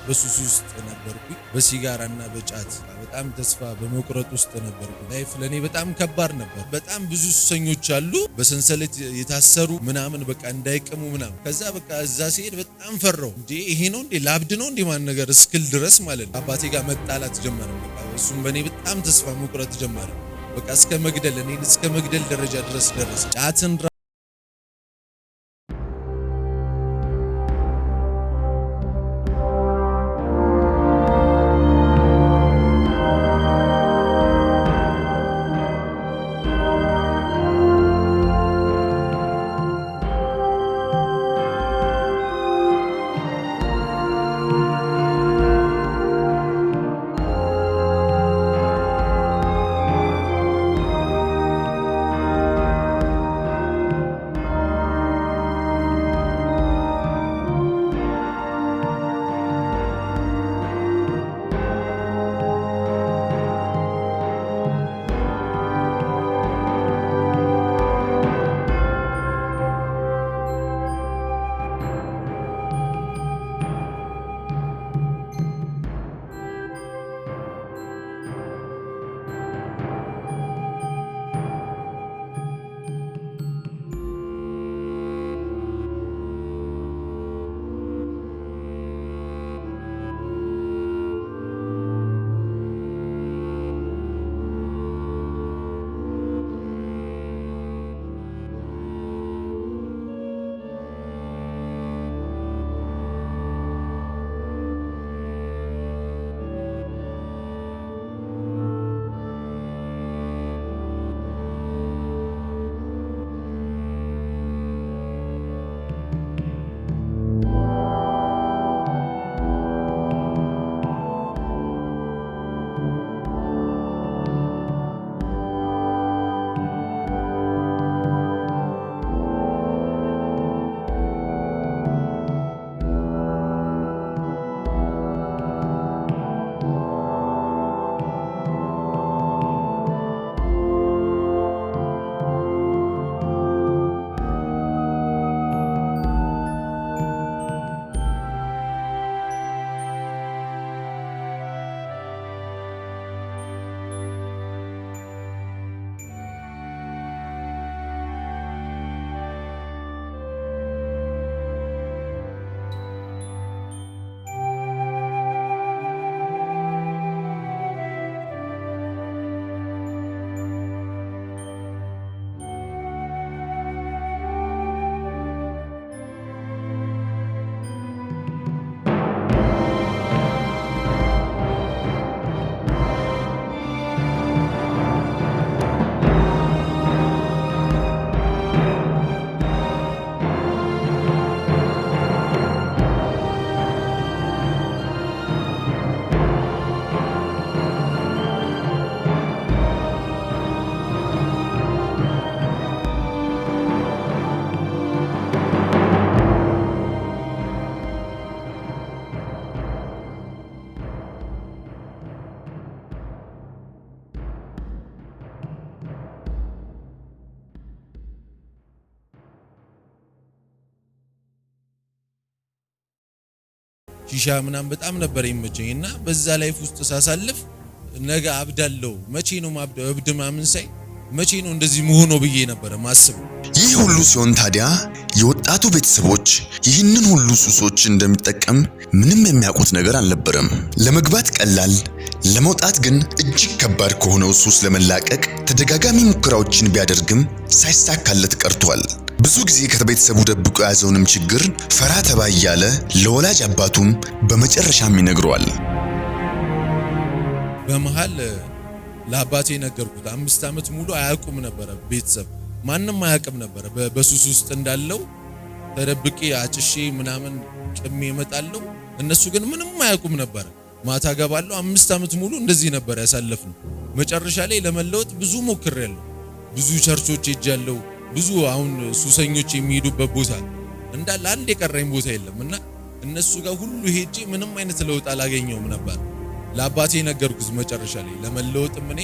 በሱስ ውስጥ ነበርኩኝ በሲጋራና በጫት በጣም ተስፋ በመቁረጥ ውስጥ ነበርኩ ላይፍ ለኔ በጣም ከባድ ነበር በጣም ብዙ ሱሰኞች አሉ በሰንሰለት የታሰሩ ምናምን በቃ እንዳይቀሙ ምናምን ከዛ በቃ እዛ ሲሄድ በጣም ፈራው እንዴ ይሄ ነው እንዴ ላብድ ነው እንዴ ማን ነገር እስክል ድረስ ማለት ነው አባቴ ጋር መጣላት ጀመረ በቃ እሱም በኔ በጣም ተስፋ መቁረጥ ጀመረ በቃ እስከ መግደል እኔን እስከ መግደል ደረጃ ድረስ ደረሰ ጫትን ሺሻ ምናምን በጣም ነበር ይመቸኝና በዛ ላይፍ ውስጥ ሳሳልፍ ነገ አብዳለው መቼ ነው ማብዳው እብድ ማምን ሳይ መቼ ነው እንደዚህ መሆኑ ብዬ ነበር ማስበው ይህ ሁሉ ሲሆን ታዲያ የወጣቱ ቤተሰቦች ይህንን ሁሉ ሱሶች እንደሚጠቀም ምንም የሚያውቁት ነገር አልነበረም ለመግባት ቀላል ለመውጣት ግን እጅግ ከባድ ከሆነው ሱስ ለመላቀቅ ተደጋጋሚ ሙከራዎችን ቢያደርግም ሳይሳካለት ቀርቷል ብዙ ጊዜ ከቤተሰቡ ደብቆ ያዘውንም ችግር ፈራ ተባ እያለ ለወላጅ አባቱም በመጨረሻም ይነግረዋል በመሃል ለአባቴ ነገርኩት 5 አመት ሙሉ አያውቁም ነበር ቤተሰብ ማንንም አያውቅም ነበር በሱስ ውስጥ እንዳለው ተደብቄ አጭሼ ምናምን ቅሜ እመጣለሁ እነሱ ግን ምንም አያውቁም ነበር ማታ ገባለሁ 5 አመት ሙሉ እንደዚህ ነበር ያሳለፍነው መጨረሻ ላይ ለመለወጥ ብዙ ሞክሬያለሁ ብዙ ቸርቾች ሄጃለሁ ብዙ አሁን ሱሰኞች የሚሄዱበት ቦታ እንዳለ አንድ የቀረኝ ቦታ የለምና እነሱ ጋር ሁሉ ሄጄ ምንም አይነት ለውጥ አላገኘውም ነበር ለአባቴ ነገርኩት መጨረሻ ላይ ለመለወጥ እኔ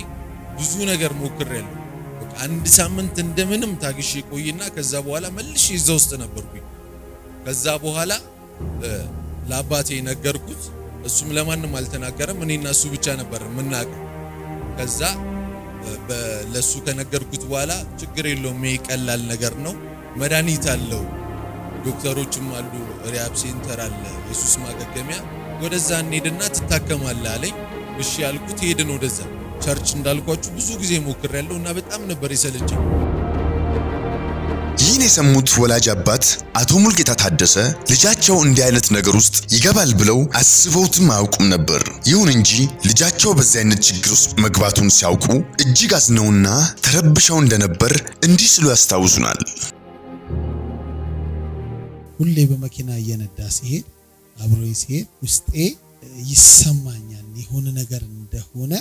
ብዙ ነገር ሞክሬያለሁ በቃ አንድ ሳምንት እንደምንም ታግሼ ቆይና ከዛ በኋላ መልሼ እዛው ውስጥ ነበርኩኝ ከዛ በኋላ ለአባቴ ነገርኩት እሱም ለማንም አልተናገረም። እኔና እሱ ብቻ ነበር የምናውቀው። ከዛ ለሱ ከነገርኩት በኋላ ችግር የለውም ይሄ ቀላል ነገር ነው፣ መድኃኒት አለው፣ ዶክተሮችም አሉ፣ ሪሃብ ሴንተር አለ፣ የሱስ ማገገሚያ፣ ወደዛ እንሄድና ትታከማለህ አለኝ። እሺ ያልኩት ሄድን ወደዛ። ቸርች እንዳልኳችሁ ብዙ ጊዜ ሞክሬያለሁ እና በጣም ነበር የሰለቸኝ። ይህን የሰሙት ወላጅ አባት አቶ ሙልጌታ ታደሰ ልጃቸው እንዲህ አይነት ነገር ውስጥ ይገባል ብለው አስበውትም አያውቁም ነበር። ይሁን እንጂ ልጃቸው በዚህ አይነት ችግር ውስጥ መግባቱን ሲያውቁ እጅግ አዝነውና ተረብሸው እንደነበር እንዲህ ሲሉ ያስታውሱናል። ሁሌ በመኪና እየነዳ ሲሄድ አብሮኝ ሲሄድ ውስጤ ይሰማኛል፣ የሆነ ነገር እንደሆነ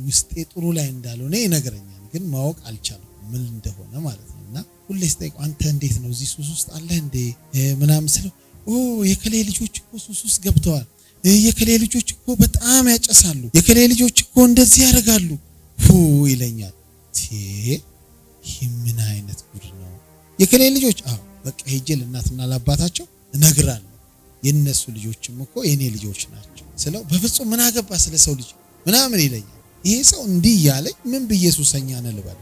ውስጤ ጥሩ ላይ እንዳልሆነ ይነግረኛል፣ ግን ማወቅ አልቻልኩም ምን እንደሆነ ማለት ነውና ሁሌ ስጠይቀው አንተ እንዴት ነው እዚህ ሱስ ውስጥ አለ እንዴ ምናምን ስለው የከሌ ልጆች እኮ ሱስ ውስጥ ገብተዋል፣ የከሌ ልጆች እኮ በጣም ያጨሳሉ፣ የከሌ ልጆች እኮ እንደዚህ ያደርጋሉ ይለኛል። ይህ ምን አይነት ጉድ ነው? የከሌ ልጆች በቃ ሄጄ ለእናትና ለአባታቸው እነግራለሁ፣ የነሱ ልጆችም እኮ የኔ ልጆች ናቸው ስለው በፍጹም ምን አገባ ስለ ሰው ልጅ ምናምን ይለኛል። ይሄ ሰው እንዲህ ያለኝ ምን ብዬ ሱሰኛ ነህ ልበል?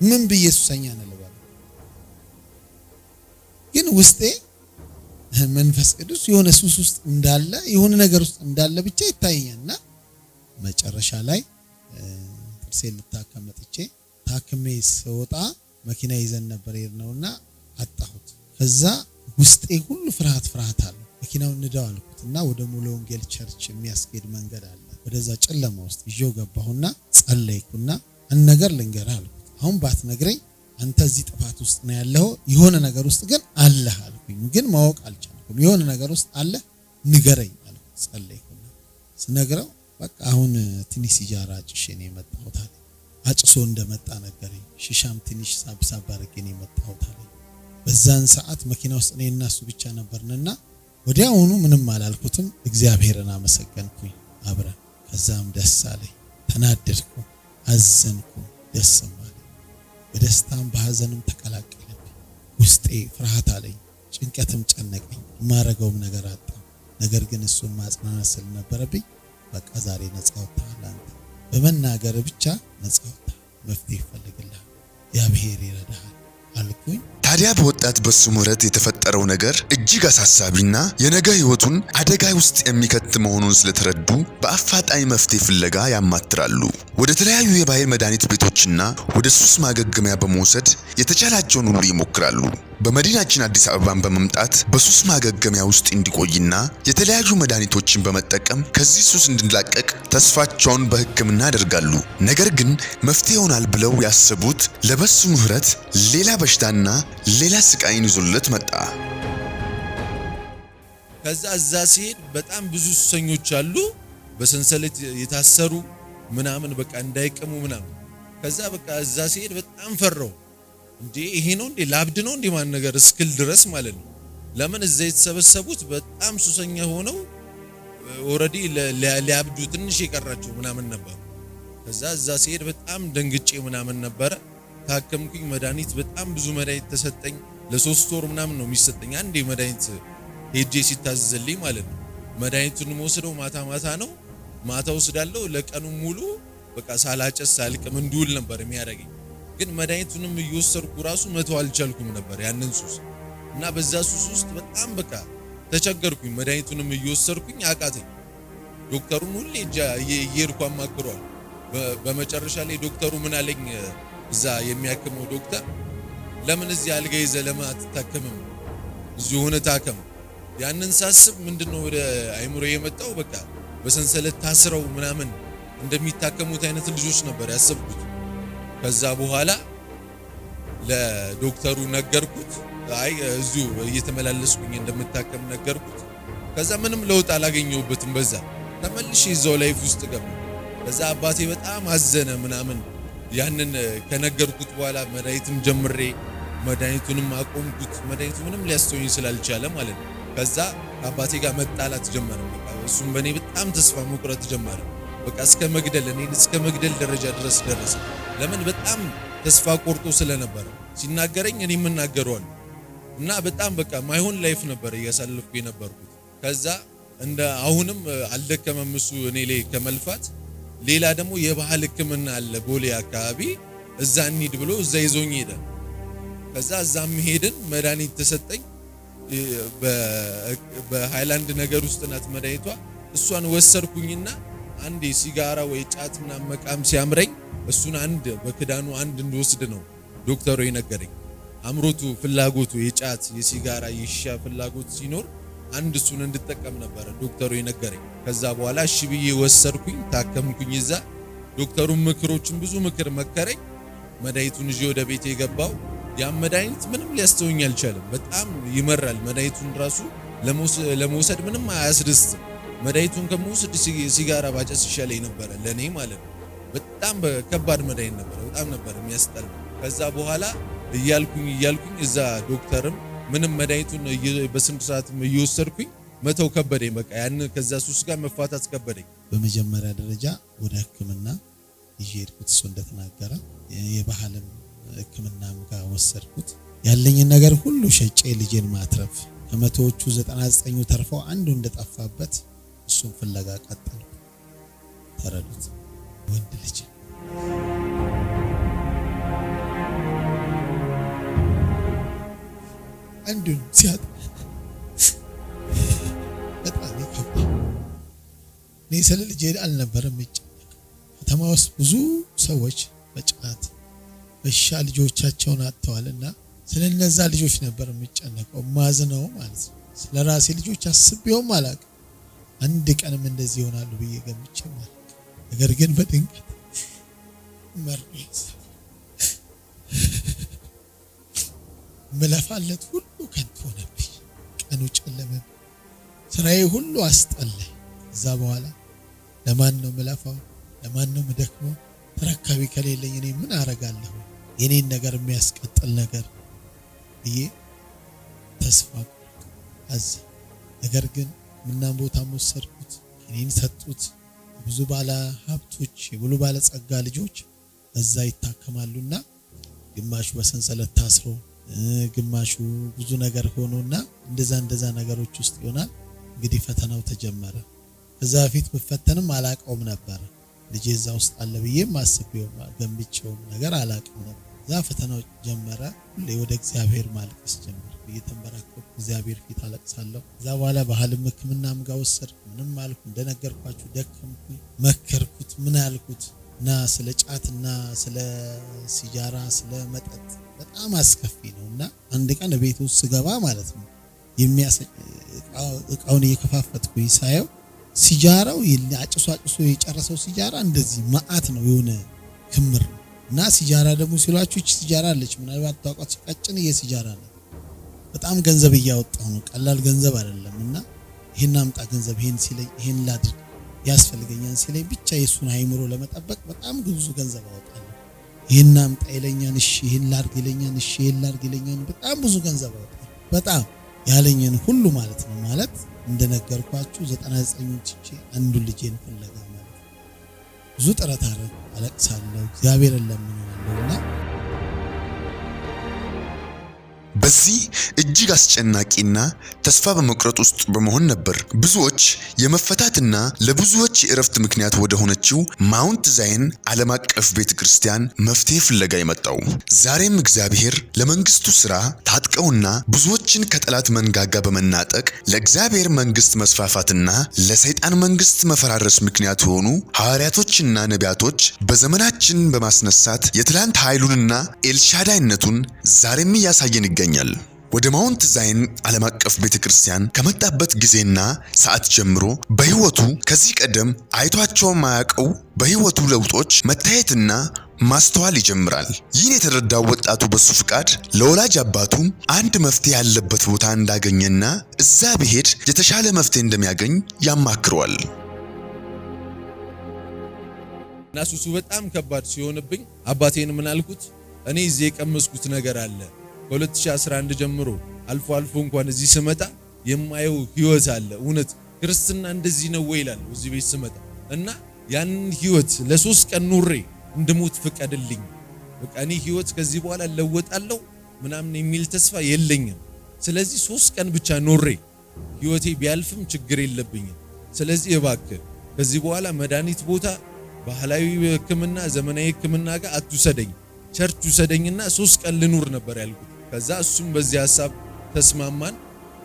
ምን ብዬ ሱሰኛ ነህ ልበል? ግን ውስጤ መንፈስ ቅዱስ የሆነ ሱስ ውስጥ እንዳለ የሆነ ነገር ውስጥ እንዳለ ብቻ ይታየኛልና መጨረሻ ላይ ጥርሴን ልታከም መጥቼ ታክሜ ስወጣ መኪና ይዘን ነበር የሄድነውና አጣሁት። ከዛ ውስጤ ሁሉ ፍርሃት አለ። መኪናውን ንዳው አልኩትና ወደ ሙሉ ወንጌል ቸርች የሚያስኬድ መንገድ አለ። ወደዛ ጨለማ ውስጥ ይዤው ገባሁና ጸለይኩና አንድ ነገር ልንገርህ አልኩት። አሁን ባትነግረኝ አንተ እዚህ ጥፋት ውስጥ ነው ያለው፣ የሆነ ነገር ውስጥ ግን አለህ አልኩኝ። ግን ማወቅ አልቻልኩም። የሆነ ነገር ውስጥ አለ ንገረኝ አልኩት። ጸለይኩና ስነግረው በቃ አሁን ትንሽ ሲጃራ አጭሼ ነው የመጣሁት አለ። አጭሶ እንደመጣ ነገረኝ። ሽሻም ትንሽ ሳብሳብ አድርጌ ነው የመጣሁት አለ። በዛን ሰዓት መኪና ውስጥ እኔና እሱ ብቻ ነበርንና ወዲያውኑ ምንም አላልኩትም። እግዚአብሔርን አመሰገንኩኝ አብረን። ከዛም ደስ አለኝ፣ ተናደድኩ፣ አዘንኩ፣ ደስም አለኝ። በደስታም በሐዘንም ተቀላቀለብኝ። ውስጤ ፍርሃት አለኝ፣ ጭንቀትም ጨነቀኝ፣ የማረገውም ነገር አጣሁ። ነገር ግን እሱን ማጽናናት ስለነበረብኝ በቃ ዛሬ ነፃ ወጥተሃል አንተ፣ በመናገር ብቻ ነፃ ወጥተሃል፣ መፍትሄ ይፈልግልሃል፣ እግዚአብሔር ይረዳሃል አልኩኝ። ታዲያ በወጣት በሱ ምህረት የተፈጠረው ነገር እጅግ አሳሳቢና የነገ ህይወቱን አደጋ ውስጥ የሚከት መሆኑን ስለተረዱ በአፋጣኝ መፍትሄ ፍለጋ ያማትራሉ። ወደ ተለያዩ የባህል መድኃኒት ቤቶችና ወደ ሱስ ማገገሚያ በመውሰድ የተቻላቸውን ሁሉ ይሞክራሉ። በመዲናችን አዲስ አበባን በመምጣት በሱስ ማገገሚያ ውስጥ እንዲቆይና የተለያዩ መድኃኒቶችን በመጠቀም ከዚህ ሱስ እንዲላቀቅ ተስፋቸውን በሕክምና ያደርጋሉ። ነገር ግን መፍትሄ ይሆናል ብለው ያሰቡት ለበሱ ምህረት ሌላ በሽታና ሌላ ስቃይን ይዞለት መጣ። ከዛ እዛ ሲሄድ በጣም ብዙ ሱሰኞች አሉ፣ በሰንሰለት የታሰሩ ምናምን በቃ እንዳይቀሙ ምናምን። ከዛ በቃ እዛ ሲሄድ በጣም ፈራው። እንዴ ይሄ ነው እንዴ ላብድ ነው እንዴ ማን ነገር እስክል ድረስ ማለት ነው። ለምን እዛ የተሰበሰቡት በጣም ሱሰኛ ሆነው ኦሬዲ ሊያብዱ ትንሽ የቀራቸው ምናምን ነበር። ከዛ እዛ ሲሄድ በጣም ደንግጬ ምናምን ነበረ። ታከምኩኝ። መድኃኒት በጣም ብዙ መድኃኒት ተሰጠኝ። ለ3 ወር ምናምን ነው የሚሰጠኝ አንዴ መድኃኒት ሄጄ ሲታዘዝልኝ ማለት ነው። መድኃኒቱን ወስደው ማታ ነው። ማታ ወስዳለሁ። ለቀኑ ሙሉ በቃ ሳላጨስ ሳልቅም እንድውል ነበር የሚያደርገኝ። ግን መድኃኒቱንም እየወሰድኩ ራሱ መተው አልቻልኩም ነበር ያንን ሱስ እና በዛ ሱስ ውስጥ በጣም በቃ ተቸገርኩኝ። መድኃኒቱንም እየወሰድኩኝ አቃተኝ። ዶክተሩን ሁሌ እየሄድኩ አማክሯል። በመጨረሻ ላይ ዶክተሩ ምን አለኝ፣ እዛ የሚያክመው ዶክተር ለምን እዚህ አልጋ ይዘህ ለምን አትታከምም? እዚሁ ሆነ ታከም። ያንን ሳስብ ምንድነው ወደ አይምሮ የመጣው በቃ በሰንሰለት ታስረው ምናምን እንደሚታከሙት አይነት ልጆች ነበር ያሰብኩት። ከዛ በኋላ ለዶክተሩ ነገርኩት። አይ እዚሁ እየተመላለስኩኝ እንደምታከም ነገርኩት። ከዛ ምንም ለውጥ አላገኘሁበትም። በዛ ተመልሼ እዛው ላይፍ ውስጥ ገባ። ከዛ አባቴ በጣም አዘነ ምናምን። ያንን ከነገርኩት በኋላ መድኃኒትም ጀምሬ መድኃኒቱንም አቆምኩት። መድኃኒቱ ምንም ሊያስተውኝ ስላልቻለ ማለት ነው። ከዛ አባቴ ጋር መጣላት ጀመረ። በቃ እሱም በኔ በጣም ተስፋ መቁረጥ ጀመረ። በቃ እስከ መግደል ደረጃ ድረስ ደረሰ። ለምን በጣም ተስፋ ቆርጦ ስለነበረ ሲናገረኝ እኔም እናገረዋለሁ እና በጣም በቃ ማይሆን ላይፍ ነበር እያሳለፍኩ የነበርኩት። ከዛ እንደ አሁንም አልደከመም እሱ እኔ ላይ ከመልፋት። ሌላ ደግሞ የባህል ሕክምና አለ ቦሌ አካባቢ፣ እዛ እንሂድ ብሎ እዛ ይዞኝ ሄደ። ከዛ እዛም ሄድን፣ መድኃኒት ተሰጠኝ። በሃይላንድ ነገር ውስጥ ናት መድኃኒቷ። እሷን ወሰርኩኝና አንድ ሲጋራ ወይ ጫት ምናምን መቃም ሲያምረኝ እሱን አንድ በክዳኑ አንድ እንድወስድ ነው ዶክተሩ የነገረኝ። አምሮቱ ፍላጎቱ የጫት የሲጋራ የሺሻ ፍላጎት ሲኖር አንድ እሱን እንድጠቀም ነበር ዶክተሩ የነገረኝ። ከዛ በኋላ እሺ ብዬ ወሰርኩኝ፣ ታከምኩኝ። እዛ ዶክተሩ ምክሮችን ብዙ ምክር መከረኝ። መድኃኒቱን ይዤ ወደ ቤት የገባው ያ መድኃኒት ምንም ሊያስተውኝ አልቻለም። በጣም ይመራል። መድኃኒቱን ራሱ ለመውሰድ ምንም አያስደስትም። መድኃኒቱን ከመውሰድ ሲጋራ ባጨስ ይሻለኝ ነበር ለኔ ማለት ነው። በጣም ከባድ መድኃኒት ነበር። በጣም ነበር የሚያስጠላ። ከዛ በኋላ እያልኩኝ እዛ ዶክተርም ምንም መድኃኒቱን በስንት ሰዓት እየወሰድኩኝ መተው ከበደኝ። በቃ ያን ከዛ ሱስ ጋር መፋታት ከበደኝ። በመጀመሪያ ደረጃ ወደ ሕክምና ይዤ ሄድኩት። እሱ እንደተናገረ የባህልም ሕክምናም ጋር ወሰድኩት። ያለኝን ነገር ሁሉ ሸጬ ልጄን ማትረፍ፣ ከመቶዎቹ 99ኙ ተርፈው አንዱ እንደጠፋበት እሱን ፍለጋ ቀጠልኩ። ተረዱት። ወንድ ልጅ አንዱን ሲያጣ በጣም ይከብዳል። እኔ ስለ ልጄ አልነበረም የሚጨነቀው። ከተማ ውስጥ ብዙ ሰዎች በጫት በሻ ልጆቻቸውን አጥተዋልና ስለነዛ ልጆች ነበር የሚጨነቀው፣ ማዝነው ማለት ነው። ስለ ራሴ ልጆች አስቤውም አላውቅም። አንድ ቀንም እንደዚህ ይሆናሉ ብዬ ገምቼም አላውቅም። ነገር ግን በድንገት መርዶት መለፋለት ሁሉ ከንቱ ሆነብኝ። ቀኑ ጨለመብኝ። ስራዬ ሁሉ አስጠላኝ። እዛ በኋላ ለማን ነው መለፋው? ለማን ነው መደክመው? ተረካቢ ከሌለኝ እኔ ምን አረጋለሁ? የኔን ነገር የሚያስቀጥል ነገር ብዬ ተስፋ አዘ። ነገር ግን ምናም ቦታ ወሰድኩት፣ እኔን ሰጡት። ብዙ ባለ ሀብቶች የብሉ ባለ ጸጋ ልጆች እዛ ይታከማሉና ግማሹ በሰንሰለት ታስሮ ግማሹ ብዙ ነገር ሆኖና እንደዛ ነገሮች ውስጥ ይሆናል። እንግዲህ ፈተናው ተጀመረ። ከዛ በፊት በፈተንም አላቀውም ነበር። ልጄ እዛ ውስጥ አለ ብዬም አስቤው ገምቼው ነገር አላቀም ነበር። እዛ ፈተናው ጀመረ። ሁሌ ወደ እግዚአብሔር ማልቀስ ጀመርኩ። እየተንበረከኩ እግዚአብሔር ፊት አለቅሳለሁ። እዛ በኋላ ባህልም ሕክምናም ጋር ወሰድኩ። ምንም አልኩ፣ እንደነገርኳችሁ ደከምኩ። መከርኩት፣ ምን አልኩት እና ስለ ጫትና ስለ ሲጃራ ስለ መጠጥ በጣም አስከፊ ነውና አንድ ቀን ቤት ውስጥ ስገባ ማለት ነው እቃውን እየከፋፈትኩኝ ሳየው ሲጃራው አጭሶ የጨረሰው ሲጃራ እንደዚህ ማአት ነው፣ የሆነ ክምር ነው። እና ሲጃራ ደግሞ ሲሏችሁ እቺ ሲጃራ አለች፣ ምናልባት ታውቃችሁ፣ ቀጭን የሲጃራ ነው። በጣም ገንዘብ እያወጣሁ ነው፣ ቀላል ገንዘብ አይደለምና ይሄን አምጣ ገንዘብ ይሄን ሲለኝ ይሄን ላድርግ ያስፈልገኛል ሲለኝ ብቻ የሱን አይምሮ ለመጠበቅ በጣም ብዙ ገንዘብ አወጣለሁ። ይሄን አምጣ ይለኛል፣ እሺ ይሄን ላድርግ ይለኛል፣ እሺ ይሄን ላድርግ ይለኛል። በጣም ብዙ ገንዘብ አወጣለሁ። በጣም ያለኝን ሁሉ ማለት ነው። ማለት እንደነገርኳችሁ 99ኙን ትቼ አንዱ ልጄን ፍለጋ ማለት ነው። ብዙ ጥረት አለቅሳለሁ፣ እግዚአብሔርን ለምናለሁና በዚህ እጅግ አስጨናቂና ተስፋ በመቁረጥ ውስጥ በመሆን ነበር ብዙዎች የመፈታትና ለብዙዎች የእረፍት ምክንያት ወደ ሆነችው ማውንት ዛይን ዓለም አቀፍ ቤተክርስቲያን መፍትሄ ፍለጋ የመጣው። ዛሬም እግዚአብሔር ለመንግስቱ ሥራ ታጥቀውና ብዙዎችን ከጠላት መንጋጋ በመናጠቅ ለእግዚአብሔር መንግስት መስፋፋትና ለሰይጣን መንግስት መፈራረስ ምክንያት የሆኑ ሐዋርያቶችና ነቢያቶች በዘመናችን በማስነሳት የትላንት ኃይሉንና ኤልሻዳይነቱን ዛሬም እያሳየን ይገኛል። ወደ ማውንት ዛይን ዓለም አቀፍ ቤተክርስቲያን ከመጣበት ጊዜና ሰዓት ጀምሮ በህይወቱ ከዚህ ቀደም አይቷቸው ማያውቀው በህይወቱ ለውጦች መታየትና ማስተዋል ይጀምራል። ይህን የተረዳው ወጣቱ በሱ ፍቃድ ለወላጅ አባቱ አንድ መፍትሄ ያለበት ቦታ እንዳገኘና እዛ ቢሄድ የተሻለ መፍትሄ እንደሚያገኝ ያማክረዋል። እና ሱሱ በጣም ከባድ ሲሆንብኝ አባቴን ምን አልኩት፣ እኔ እዚህ የቀመስኩት ነገር አለ ከ2011 ጀምሮ አልፎ እንኳን እዚህ ስመጣ የማየው ህይወት አለ። እውነት ክርስትና እንደዚህ ነው ወይ ይላል እዚህ ቤት ስመጣ እና ያን ህይወት ለ3 ቀን ኑሬ እንድሞት ፍቀድልኝ። በቃ እኔ ህይወት ከዚህ በኋላ ለወጣለሁ ምናምን የሚል ተስፋ የለኝም። ስለዚህ 3 ቀን ብቻ ኑሬ ህይወቴ ቢያልፍም ችግር የለብኝም። ስለዚህ እባክህ ከዚህ በኋላ መድኃኒት ቦታ፣ ባህላዊ ህክምና፣ ዘመናዊ ህክምና ጋር አትውሰደኝ፣ ቸርች ውሰደኝና 3 ቀን ልኑር ነበር ያልኩት። ከዛ እሱም በዚህ ሐሳብ ተስማማን።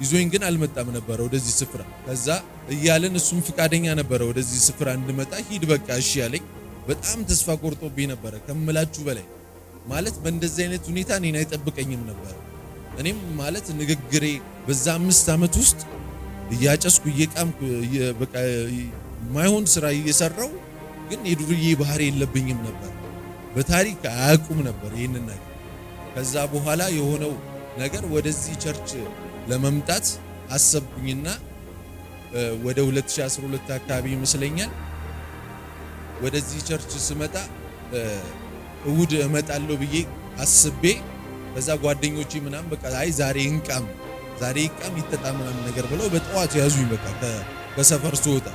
ይዞኝ ግን አልመጣም ነበር ወደዚህ ስፍራ። ከዛ እያለን እሱም ፍቃደኛ ነበር ወደዚህ ስፍራ እንድመጣ። ሂድ በቃ እሺ ያለኝ። በጣም ተስፋ ቆርጦብኝ ነበር ከምላችሁ በላይ። ማለት በእንደዚህ አይነት ሁኔታ እኔን አይጠብቀኝም ነበር። እኔም ማለት ንግግሬ በዛ 5 ዓመት ውስጥ እያጨስኩ እየቃምኩ በቃ ማይሆን ስራ እየሰራው ግን የዱርዬ ባህሪ የለብኝም ነበር። በታሪክ አያውቁም ነበር ይሄንን ነገር። ከዛ በኋላ የሆነው ነገር ወደዚህ ቸርች ለመምጣት አሰብኩኝና ወደ 2012 አካባቢ ይመስለኛል ወደዚህ ቸርች ስመጣ እሁድ እመጣለሁ ብዬ አስቤ ከዛ ጓደኞቼ ምናምን በቃ አይ ዛሬ ይንቃም ይጠጣ ምናምን ነገር ብለው በጠዋት ያዙኝ። በቃ ከሰፈር ስወጣ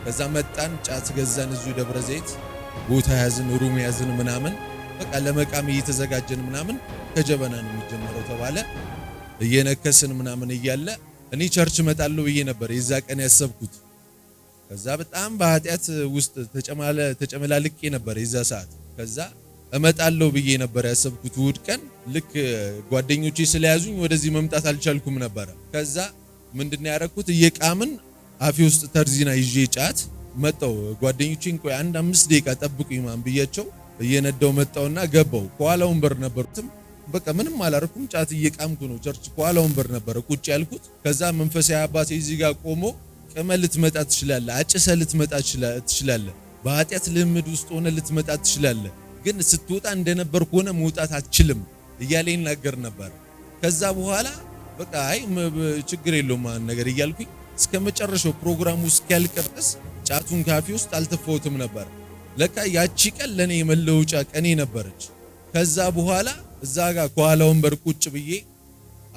ከዛ መጣን፣ ጫት ገዛን፣ እዚሁ ደብረ ዘይት ቦታ ያዝን፣ ሩም ያዝን ምናምን በቃ ለመቃም እየተዘጋጀን ምናምን ከጀበና ነው የሚጀምረው ተባለ። እየነከስን ምናምን እያለ እኔ ቸርች እመጣለሁ ብዬ ነበር የዛ ቀን ያሰብኩት። ከዛ በጣም በኃጢአት ውስጥ ተጨመላልቄ ነበር የዛ ሰዓት። ከዛ እመጣለሁ ብዬ ነበር ያሰብኩት እሑድ ቀን። ልክ ጓደኞቼ ስለያዙኝ ወደዚህ መምጣት አልቻልኩም ነበር። ከዛ ምንድነው ያደረኩት? እየቃምን አፌ ውስጥ ተርዚና ይዤ ጫት መጣው። ጓደኞቼን ቆይ 5 ደቂቃ ጠብቁኝ ማን ብያቸው እየነዳው መጣውና ገባው። ከኋላ ወንበር ነበርኩትም በቃ ምንም አላረኩም። ጫት እየቃምኩ ነው። ቸርች ከኋላ ወንበር ነበር ቁጭ ያልኩት። ከዛ መንፈሳዊ አባቴ እዚህ ጋር ቆሞ ቅመል ልትመጣ ትችላለህ፣ አጭሰ ልትመጣ ትችላለህ፣ በኃጢአት ልምድ ውስጥ ሆነ ልትመጣ ትችላለህ፣ ግን ስትወጣ እንደነበርኩ ሆነ መውጣት አትችልም እያለ ይናገር ነበር። ከዛ በኋላ በቃ አይ ችግር የለውም ማን ነገር እያልኩኝ እስከ መጨረሻው ፕሮግራሙ እስኪያልቅ ድረስ ጫቱን ካፌ ውስጥ አልተፈውትም ነበር። ለካ ያቺ ቀን ለኔ የመለውጫ ቀኔ ነበረች። ከዛ በኋላ እዛ ጋር ከኋላ ወንበር ቁጭ ብዬ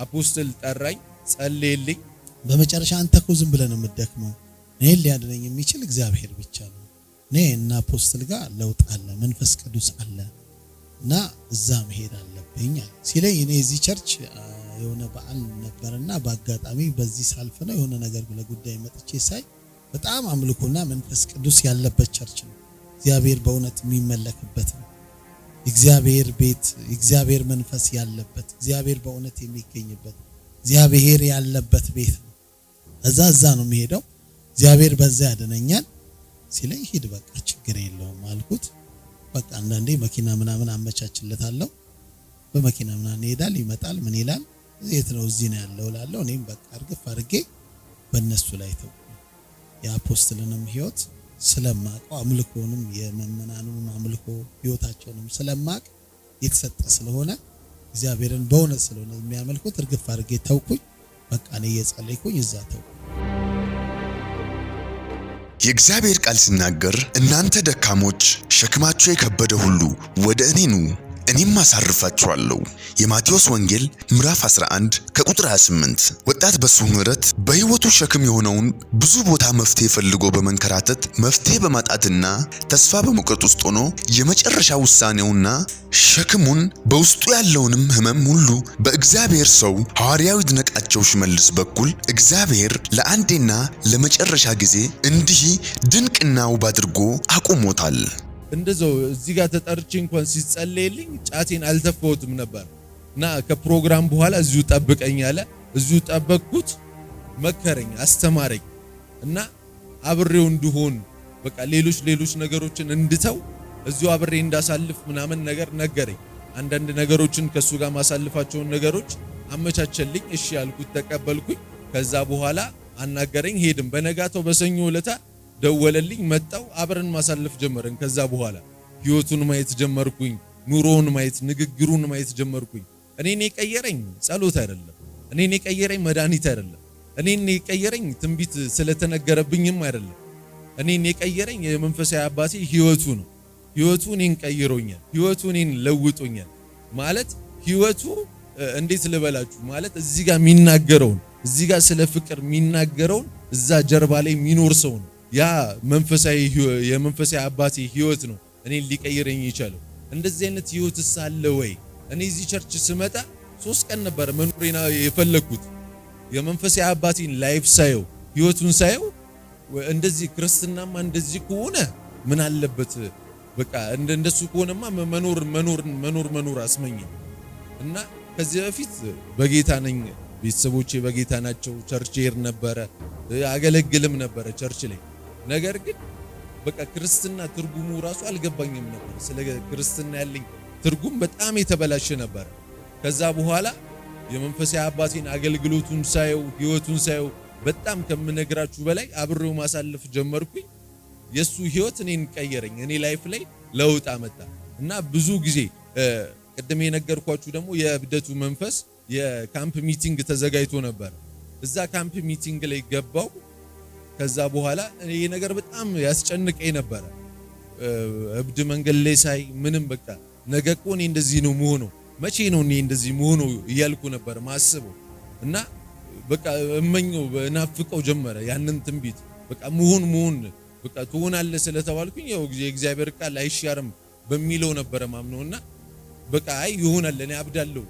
አፖስትል ጠራኝ፣ ጸለየልኝ። በመጨረሻ አንተ እኮ ዝም ብለህ ነው የምትደክመው፣ እኔን ሊያድነኝ የሚችል እግዚአብሔር ብቻ ነው። እኔ እና አፖስትል ጋር ለውጥ አለ፣ መንፈስ ቅዱስ አለ እና እዛ መሄድ አለብኝ ሲለኝ እኔ እዚህ ቸርች የሆነ በዓል ነበርና በአጋጣሚ በዚህ ሳልፍ ነው የሆነ ነገር ለጉዳይ መጥቼ ሳይ በጣም አምልኮና መንፈስ ቅዱስ ያለበት ቸርች ነው። እግዚአብሔር በእውነት የሚመለክበት ነው። እግዚአብሔር ቤት፣ እግዚአብሔር መንፈስ ያለበት፣ እግዚአብሔር በእውነት የሚገኝበት፣ እግዚአብሔር ያለበት ቤት ነው። እዛ ነው የሚሄደው። እግዚአብሔር በዛ ያድነኛል ሲለኝ ሂድ በቃ ችግር የለውም አልኩት። በቃ አንዳንዴ መኪና ምናምን አመቻችለታለሁ። በመኪና ምናምን ይሄዳል ይመጣል። ምን ይላል? የት ነው? እዚህ ነው ያለው እላለሁ። እኔም በቃ እርግፍ አድርጌ በእነሱ ላይ ተው። የአፖስትልንም ህይወት ስለማቀው አምልኮንም የመመናኑን አምልኮ ህይወታቸውንም ስለማቅ የተሰጠ ስለሆነ እግዚአብሔርን በእውነት ስለሆነ የሚያመልኩት እርግፍ አድርጌ ተውኩኝ። በቃ እኔ እየጸለይኩኝ እዛ ተውኩኝ። የእግዚአብሔር ቃል ሲናገር እናንተ ደካሞች ሸክማችሁ የከበደ ሁሉ ወደ እኔ ኑ እኔም አሳርፋችኋለሁ። የማቴዎስ ወንጌል ምዕራፍ 11 ከቁጥር 28። ወጣት በሱ ምህረት በህይወቱ ሸክም የሆነውን ብዙ ቦታ መፍትሄ ፈልጎ በመንከራተት መፍትሄ በማጣትና ተስፋ በመቁረጥ ውስጥ ሆኖ የመጨረሻ ውሳኔውና ሸክሙን በውስጡ ያለውንም ህመም ሁሉ በእግዚአብሔር ሰው ሐዋርያው ይድነቃቸው ሽመልስ በኩል እግዚአብሔር ለአንዴና ለመጨረሻ ጊዜ እንዲህ ድንቅና ውብ አድርጎ አቁሞታል። እንደዛው እዚህ ጋር ተጠርቼ እንኳን ሲጸለይልኝ ጫቴን አልተፈውትም ነበር እና ከፕሮግራም በኋላ እዚሁ ጠብቀኝ አለ። እዚሁ ጠበቅኩት። መከረኝ፣ አስተማረኝ እና አብሬው እንድሆን በቃ ሌሎች ነገሮችን እንድተው እዚሁ አብሬ እንዳሳልፍ ምናምን ነገር ነገረኝ። አንዳንድ ነገሮችን ከሱ ጋር ማሳልፋቸውን ነገሮች አመቻቸልኝ። እሺ ያልኩት ተቀበልኩኝ። ከዛ በኋላ አናገረኝ። ሄድም በነጋታው በሰኞ ዕለት ደወለልኝ። መጣው አብረን ማሳለፍ ጀመረን። ከዛ በኋላ ህይወቱን ማየት ጀመርኩኝ፣ ኑሮውን ማየት፣ ንግግሩን ማየት ጀመርኩኝ። እኔን የቀየረኝ ጸሎት አይደለም፣ እኔን የቀየረኝ መድኃኒት አይደለም፣ እኔን የቀየረኝ ትንቢት ስለተነገረብኝም አይደለም። እኔን የቀየረኝ የመንፈሳዊ አባቴ ህይወቱ ነው። ህይወቱ እኔን ቀይሮኛል፣ ህይወቱ እኔን ለውጦኛል። ማለት ህይወቱ እንዴት ልበላችሁ ማለት እዚህ ጋር የሚናገረውን እዚህ ጋር ስለ ፍቅር የሚናገረውን እዛ ጀርባ ላይ የሚኖር ሰው ነው። ያ የመንፈሳዊ አባቴ ህይወት ነው እኔን ሊቀይረኝ የቻለው። እንደዚህ አይነት ህይወትስ አለ ወይ? እኔ እዚህ ቸርች ስመጣ 3 ቀን ነበር መኖሬና የፈለኩት የመንፈሳዊ አባቴን ላይፍ ሳየው ህይወቱን ሳየው እንደዚህ ክርስትናማ እንደዚህ ከሆነ ምን አለበት በቃ እንደሱ ከሆነማ መኖር አስመኝ እና ከዚህ በፊት በጌታ ነኝ ቤተሰቦቼ በጌታ ናቸው ቸርች ሄር ነበረ አገለግልም ነበረ ቸርች ላይ ነገር ግን በቃ ክርስትና ትርጉሙ ራሱ አልገባኝም ነበር ስለ ክርስትና ያለኝ ትርጉም በጣም የተበላሸ ነበር ከዛ በኋላ የመንፈሳዊ አባቴን አገልግሎቱን ሳየው ህይወቱን ሳየው በጣም ከምነግራችሁ በላይ አብሬው ማሳለፍ ጀመርኩኝ የሱ ህይወት እኔን ቀየረኝ እኔ ላይፍ ላይ ለውጥ አመጣ እና ብዙ ጊዜ ቀደም የነገርኳችሁ ደግሞ የእብደቱ መንፈስ የካምፕ ሚቲንግ ተዘጋጅቶ ነበር እዛ ካምፕ ሚቲንግ ላይ ገባው ከዛ በኋላ ይሄ ነገር በጣም ያስጨንቀኝ ነበር እብድ መንገድ ላይ ሳይ ምንም በቃ ነገ እኮ እኔ እንደዚህ ነው መሆነው መቼ ነው እኔ እንደዚህ መሆነው እያልኩ ነበር ማስበው እና በቃ እመኘው ናፍቀው ጀመረ ያንን ትንቢት በቃ መሆን በቃ ትሆናለህ ስለተባልኩኝ ያው እግዚአብሔር ቃል አይሻርም በሚለው ነበር ማምነውና በቃ አይ ይሆናል እኔ አብዳለሁ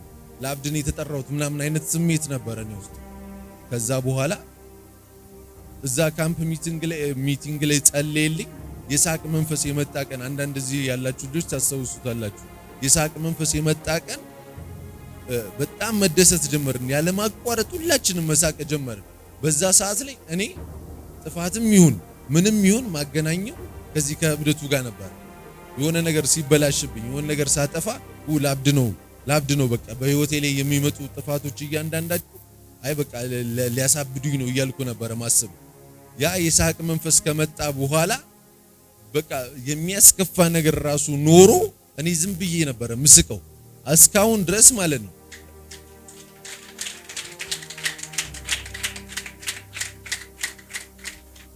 ለአብድኔ የተጠራሁት ምናምን አይነት ስሜት ነበር እኔ ውስጥ ከዛ በኋላ እዛ ካምፕ ሚቲንግ ላይ ጸለየልኝ የሳቅ መንፈስ የመጣ ቀን አንዳንድ እዚህ ያላችሁ ልጆች ታስተውሱታላችሁ የሳቅ መንፈስ የመጣ ቀን በጣም መደሰት ጀመርን ያለ ማቋረጥ ሁላችንም መሳቅ ጀመርን በዛ ሰዓት ላይ እኔ ጥፋትም ይሁን ምንም ይሁን ማገናኘው ከዚህ ከእብደቱ ጋር ነበር የሆነ ነገር ሲበላሽብኝ የሆነ ነገር ሳጠፋ ላብድ ነው በቃ በህይወቴ ላይ የሚመጡ ጥፋቶች እያንዳንዳቸው አይ በቃ ሊያሳብዱኝ ነው እያልኩ ነበር ማስብ ያ የሳቅ መንፈስ ከመጣ በኋላ በቃ የሚያስከፋ ነገር ራሱ ኖሮ እኔ ዝም ብዬ ነበር ምስቀው እስካሁን ድረስ ማለት ነው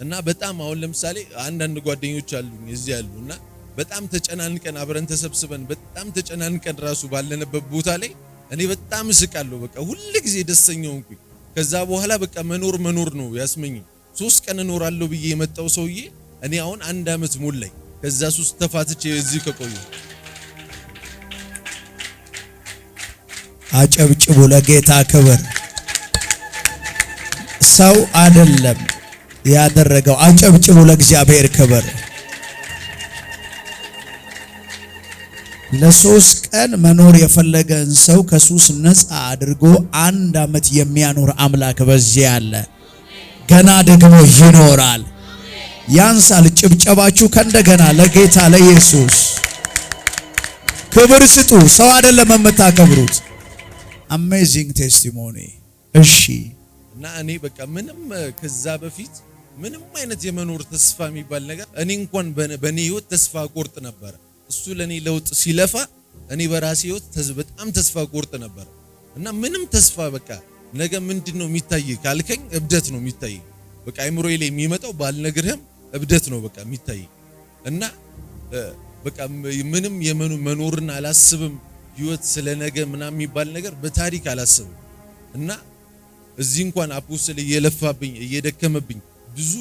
እና በጣም አሁን ለምሳሌ አንዳንድ ጓደኞች አሉኝ እዚህ ያሉና በጣም ተጨናንቀን አብረን ተሰብስበን በጣም ተጨናንቀን ራሱ ባለነበት ቦታ ላይ እኔ በጣም እስቃለሁ በቃ ሁሉ ጊዜ ደስተኛው እንኩኝ ከዛ በኋላ በቃ መኖር ነው ያስመኘኝ 3 ቀን እኖራለሁ ብዬ የመጣው ሰውዬ እኔ አሁን 1 አመት ሞላኝ ከዛ 3 ተፋትቼ እዚህ ከቆዩ አጨብጭቡ ለጌታ ክብር ሰው አይደለም ያደረገው አጨብጭቡ ለእግዚአብሔር ክብር ለ3 ቀን መኖር የፈለገን ሰው ከሱስ ነፃ አድርጎ 1 አመት የሚያኖር አምላክ በዚህ አለ ገና ደግሞ ይኖራል ያንሳል ጭብጨባችሁ ከእንደገና ለጌታ ለኢየሱስ ክብር ስጡ ሰው አይደለም የምታከብሩት አሜዚንግ ቴስቲሞኒ እሺ እና እኔ በቃ ምንም ከዛ በፊት ምንም አይነት የመኖር ተስፋ የሚባል ነገር እኔ እንኳን በኔ ህይወት ተስፋ ቆርጥ ነበር እሱ ለኔ ለውጥ ሲለፋ እኔ በራሴ ህይወት በጣም ተስፋ ቆርጥ ነበር እና ምንም ተስፋ በቃ ነገ ምንድነው የሚታይ ካልከኝ እብደት ነው የሚታይ በቃ አይምሮዬ ላይ የሚመጣው ባልነግርህም እብደት ነው በቃ የሚታይ እና በቃ ምንም የመኖርን አላስብም ህይወት ስለነገ ምናምን የሚባል ነገር በታሪክ አላስብም እና እዚህ እንኳን አፖስትል እየለፋብኝ እየደከመብኝ ብዙ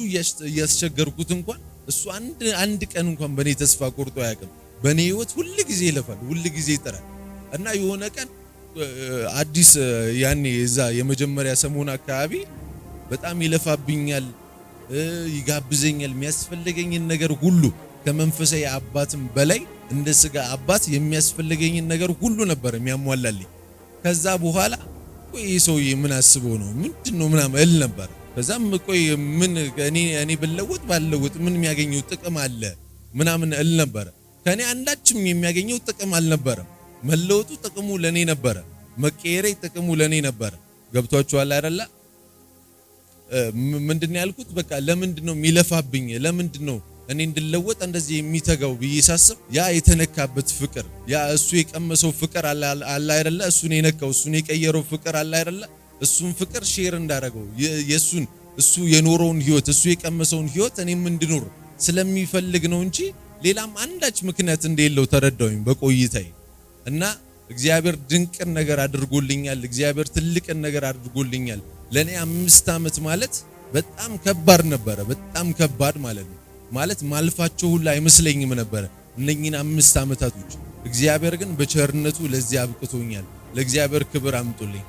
እያስቸገርኩት እንኳን እሱ አንድ ቀን እንኳን በኔ ተስፋ ቆርጦ አያውቅም በኔ ህይወት ሁሉ ጊዜ ይለፋል ሁሉ ጊዜ ይጥራል እና የሆነ ቀን አዲስ ያኔ እዛ የመጀመሪያ ሰሞን አካባቢ በጣም ይለፋብኛል ይጋብዘኛል የሚያስፈልገኝን ነገር ሁሉ ከመንፈሳዊ አባትም በላይ እንደ ስጋ አባት የሚያስፈልገኝን ነገር ሁሉ ነበር የሚያሟላልኝ ከዛ በኋላ ቆይ ሰውዬ ምን አስበው ነው ምንድነው ምናምን እል ነበር ከዛም ቆይ ምን እኔ ብለውጥ ባለውጥ ምን የሚያገኘው ጥቅም አለ ምናምን እል ነበር ከኔ አንዳችም የሚያገኘው ጥቅም አልነበረም መለውጡ ጥቅሙ ለኔ ነበር መቀየሬ ጥቅሙ ለኔ ነበር ገብቷችኋል አይደለ ምንድነው ያልኩት በቃ ለምንድነው የሚለፋብኝ ለምንድነው እኔ እንድለወጥ እንደዚህ የሚተጋው ብይሳስብ ያ የተነካበት ፍቅር ያ እሱ የቀመሰው ፍቅር አለ አይደለ እሱን የነካው እሱን የቀየረው ፍቅር አለ አይደለ እሱን ፍቅር ሼር እንዳረገው የሱን እሱ የኖረውን ህይወት እሱ የቀመሰውን ህይወት እኔም እንድኖር ስለሚፈልግ ነው እንጂ ሌላም አንዳች ምክንያት እንደሌለው ተረዳውኝ በቆይታዬ እና እግዚአብሔር ድንቅን ነገር አድርጎልኛል እግዚአብሔር ትልቅን ነገር አድርጎልኛል ለኔ 5 አመት ማለት በጣም ከባድ ነበር በጣም ከባድ ማለት ነው ማለት ማልፋቸው ሁሉ አይመስለኝም ነበር እነኚህን 5 አመታቶች እግዚአብሔር ግን በቸርነቱ ለዚህ አብቅቶኛል ለእግዚአብሔር ክብር አምጡልኝ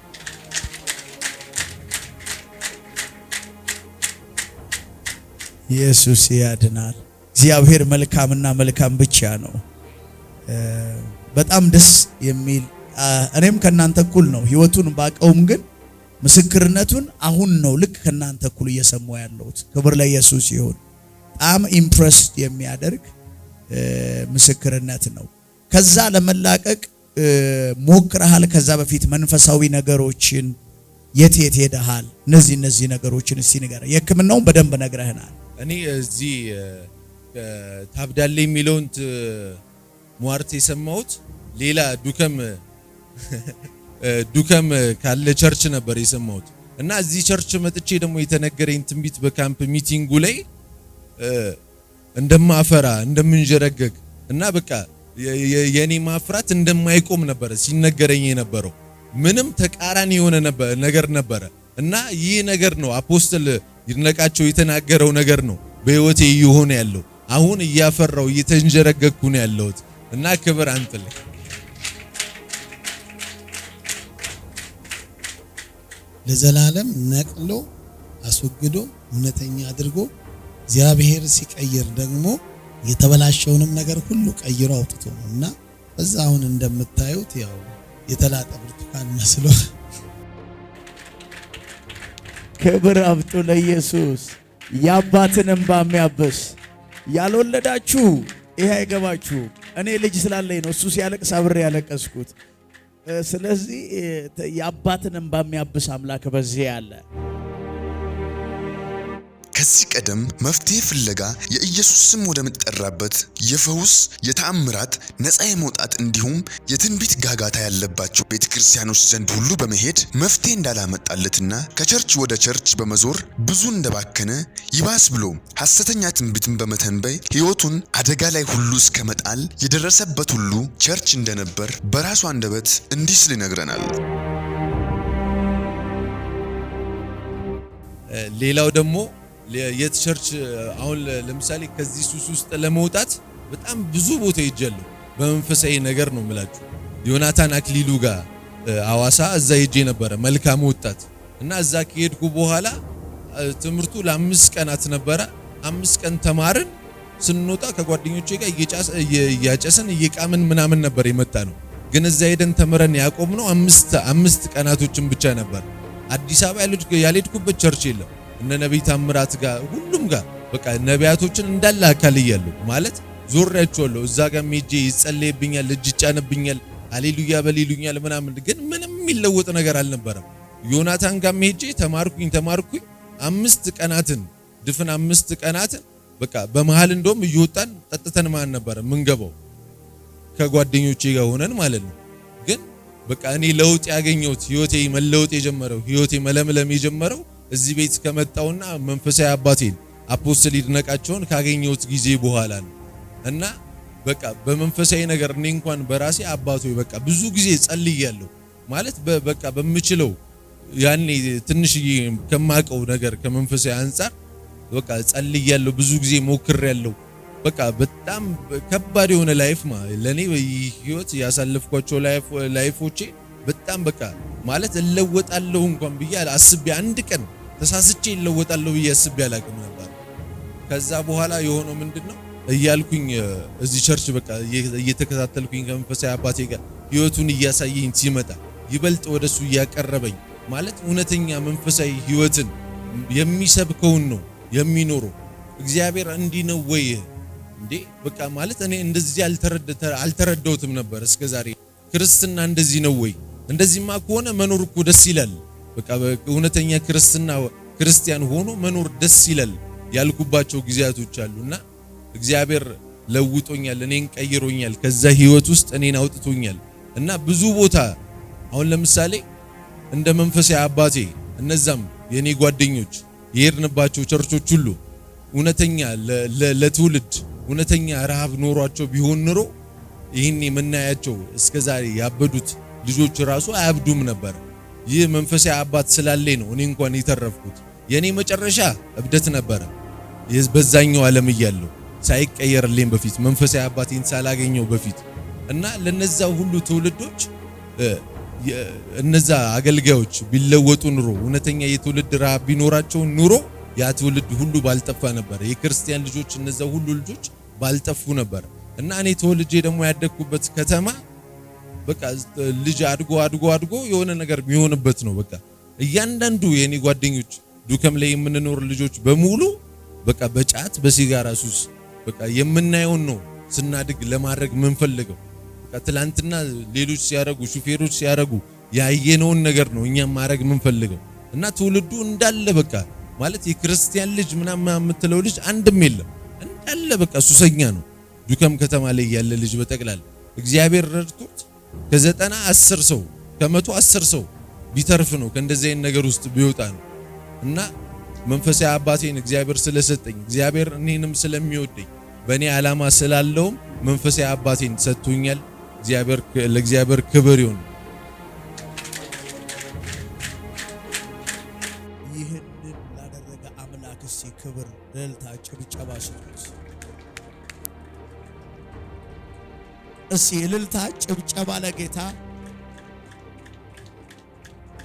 ኢየሱስ ያድናል። እግዚአብሔር መልካምና መልካም ብቻ ነው። በጣም ደስ የሚል እኔም ከናንተ እኩል ነው ህይወቱን ባቀውም ግን ምስክርነቱን አሁን ነው ልክ ከናንተ እኩል እየሰማው ያለሁት። ክብር ለኢየሱስ ይሁን። በጣም ኢምፕረስድ የሚያደርግ ምስክርነት ነው። ከዛ ለመላቀቅ ሞክረሃል? ከዛ በፊት መንፈሳዊ ነገሮችን የት ሄደሃል? እነዚህ ነገሮችን እስቲ ንገረኝ። የሕክምናውን በደንብ ነግረህናል። እኔ እዚህ ታብዳለህ የሚለውን ሟርት የሰማሁት ሌላ ዱከም ካለ ቸርች ነበር የሰማሁት እና እዚህ ቸርች መጥቼ ደግሞ የተነገረኝ ትንቢት በካምፕ ሚቲንጉ ላይ እንደማፈራ እንደምንጀረገግ እና በቃ የኔ ማፍራት እንደማይቆም ነበር ሲነገረኝ የነበረው። ምንም ተቃራኒ የሆነ ነገር ነበረ እና ይህ ነገር ነው አፖስትል ይድነቃቸው የተናገረው ነገር ነው በህይወቴ እየሆነ ያለው። አሁን እያፈራው እየተንጀረገግኩ ነው ያለሁት እና ክብር አንተልህ። ለዘላለም ነቅሎ አስወግዶ እውነተኛ አድርጎ እግዚአብሔር ሲቀይር ደግሞ የተበላሸውንም ነገር ሁሉ ቀይሮ አውጥቶ ነውና በዛ አሁን እንደምታዩት ያው የተላጠ ብርቱካን መስሎ። ክብር አብጡ ለኢየሱስ። የአባትን እንባ የሚያብስ ያልወለዳችሁ ይሄ አይገባችሁ። እኔ ልጅ ስላለኝ ነው እሱ ሲያለቅስ አብሬ ያለቀስኩት። ስለዚህ የአባትን እንባ የሚያብስ አምላክ በዚህ ያለ። ከዚህ ቀደም መፍትሄ ፍለጋ የኢየሱስ ስም ወደ መጠራበት የፈውስ የተአምራት ነፃ የመውጣት እንዲሁም የትንቢት ጋጋታ ያለባቸው ቤተክርስቲያኖች ዘንድ ሁሉ በመሄድ መፍትሄ እንዳላመጣለትና ከቸርች ወደ ቸርች በመዞር ብዙ እንደባከነ ይባስ ብሎ ሐሰተኛ ትንቢትን በመተንበይ ሕይወቱን አደጋ ላይ ሁሉ እስከመጣል የደረሰበት ሁሉ ቸርች እንደነበር በራሱ አንደበት እንዲህ ሲል ይነግረናል። ሌላው ደግሞ የት ቸርች አሁን ለምሳሌ ከዚህ ሱስ ውስጥ ለመውጣት በጣም ብዙ ቦታ ሄጃለሁ። በመንፈሳዊ ነገር ነው የምላችሁ። ዮናታን አክሊሉ ጋር አዋሳ እዛ ሄጄ ነበረ መልካም ወጣት እና እዛ ከሄድኩ በኋላ ትምህርቱ ለ5 ቀናት ነበረ። 5 ቀን ተማርን። ስንወጣ ከጓደኞቼ ጋር እያጨሰን እየቃምን ምናምን ነበር የመጣ ነው። ግን እዛ ሄደን ተምረን ያቆምነው 5 ቀናቶችን ብቻ ነበር። አዲስ አበባ ያልሄድኩበት ቸርች የለም። እነ ነብይ ታምራት ጋር ሁሉም ጋር በቃ ነቢያቶችን እንዳለ አካልያለሁ ማለት ዞሬያቸዋለሁ። እዛ ጋር ሜጄ ይጸልይብኛል፣ እጅ ይጫንብኛል፣ ሃሌሉያ በሌሉኛል ምናምን፣ ግን ምንም የሚለወጥ ነገር አልነበረም። ዮናታን ጋር ሜጄ ተማርኩኝ 5 ቀናትን ድፍን 5 ቀናትን በቃ በመሃል እንደውም እየወጣን ጠጥተን ማን ነበር ምንገባው ከጓደኞቼ ጋር ሆነን ማለት ነው። ግን በቃ እኔ ለውጥ ያገኘሁት ህይወቴ መለወጥ የጀመረው ህይወቴ መለምለም የጀመረው እዚህ ቤት ከመጣውና መንፈሳዊ አባቴን አፖስትል ይድነቃቸውን ካገኘሁት ጊዜ በኋላ ነው። እና በቃ በመንፈሳዊ ነገር እኔ እንኳን በራሴ አባቶ በቃ ብዙ ጊዜ ጸልያለሁ ማለት በቃ በምችለው ያኔ ትንሽዬ ከማቀው ነገር ከመንፈሳዊ አንፃር በቃ ጸልያለሁ፣ ብዙ ጊዜ ሞክሬያለሁ። በቃ በጣም ከባድ የሆነ ላይፍ ለኔ ህይወት ያሳለፍኳቸው ላይፎቼ በጣም በቃ ማለት እለወጣለሁ እንኳን ብዬ አስቤ አንድ ቀን ተሳስቼ እለወጣለሁ ብዬ አስቤ አላቅም ነበር። ከዛ በኋላ የሆነው ምንድነው እያልኩኝ እዚህ ቸርች በቃ እየተከታተልኩኝ ከመንፈሳዊ አባቴ ጋር ህይወቱን እያሳየኝ ሲመጣ ይበልጥ ወደሱ እያቀረበኝ ማለት እውነተኛ መንፈሳዊ ህይወትን የሚሰብከውን ነው የሚኖረው። እግዚአብሔር እንዲህ ነው ወይ እንዴ? በቃ ማለት እኔ እንደዚህ አልተረዳሁትም ነበር እስከዛሬ። ክርስትና እንደዚህ ነው ወይ? እንደዚህማ ከሆነ መኖር እኮ ደስ ይላል። በቃ እውነተኛ ክርስቲያን ሆኖ መኖር ደስ ይላል ያልኩባቸው ጊዜያቶች አሉና እግዚአብሔር ለውጦኛል፣ እኔን ቀይሮኛል፣ ከዛ ህይወት ውስጥ እኔን አውጥቶኛል። እና ብዙ ቦታ አሁን ለምሳሌ እንደ መንፈሳዊ አባቴ እነዛም የኔ ጓደኞች የሄድንባቸው ቸርቾች ሁሉ እውነተኛ ለትውልድ እውነተኛ ረሃብ ኖሯቸው ቢሆን ኖሮ ይህን የምናያቸው እስከዛሬ ያበዱት ልጆች ራሱ አያብዱም ነበር። ይህ መንፈሳዊ አባት ስላለኝ ነው እኔ እንኳን የተረፍኩት። የኔ መጨረሻ እብደት ነበረ በዛኛው ዓለም እያለሁ ሳይቀየርልኝ በፊት መንፈሳዊ አባቴን ሳላገኘው በፊት እና ለነዛ ሁሉ ትውልዶች እነዛ አገልጋዮች ቢለወጡ ኑሮ እውነተኛ የትውልድ ረሃብ ቢኖራቸው ኑሮ ያ ትውልድ ሁሉ ባልጠፋ ነበር። የክርስቲያን ልጆች እነዛ ሁሉ ልጆች ባልጠፉ ነበር። እና እኔ ተወልጄ ደግሞ ያደግኩበት ከተማ በቃ ልጅ አድጎ የሆነ ነገር የሚሆንበት ነው። በቃ እያንዳንዱ የኔ ጓደኞች ዱከም ላይ የምንኖር ልጆች በሙሉ በቃ በጫት በሲጋራ ሱስ በቃ የምናየውን ነው ስናድግ ለማድረግ ምንፈልገው። በቃ ትላንትና ሌሎች ሲያረጉ ሹፌሮች ሲያረጉ ያየነውን ነገር ነው እኛም ማድረግ ምንፈልገው። እና ትውልዱ እንዳለ በቃ ማለት የክርስቲያን ልጅ ምናምን የምትለው ልጅ አንድም የለም። እንዳለ በቃ ሱሰኛ ነው ዱከም ከተማ ላይ ያለ ልጅ በጠቅላላ። እግዚአብሔር ረድቶት ከ90 10 ሰው ከ100 10 ሰው ቢተርፍ ነው ከእንደዚህ አይነት ነገር ውስጥ ቢወጣ ነው። እና መንፈሳዊ አባቴን እግዚአብሔር ስለሰጠኝ እግዚአብሔር እኔንም ስለሚወደኝ በእኔ ዓላማ ስላለውም መንፈሳዊ አባቴን ሰጥቶኛል። ለእግዚአብሔር ክብር ይሁን። ይህንን ላደረገ አምላክ እስቲ ክብር፣ እልልታ፣ ጭብጨባ ስጡት። እስቲ እልልታ፣ ጭብጨባ ለጌታ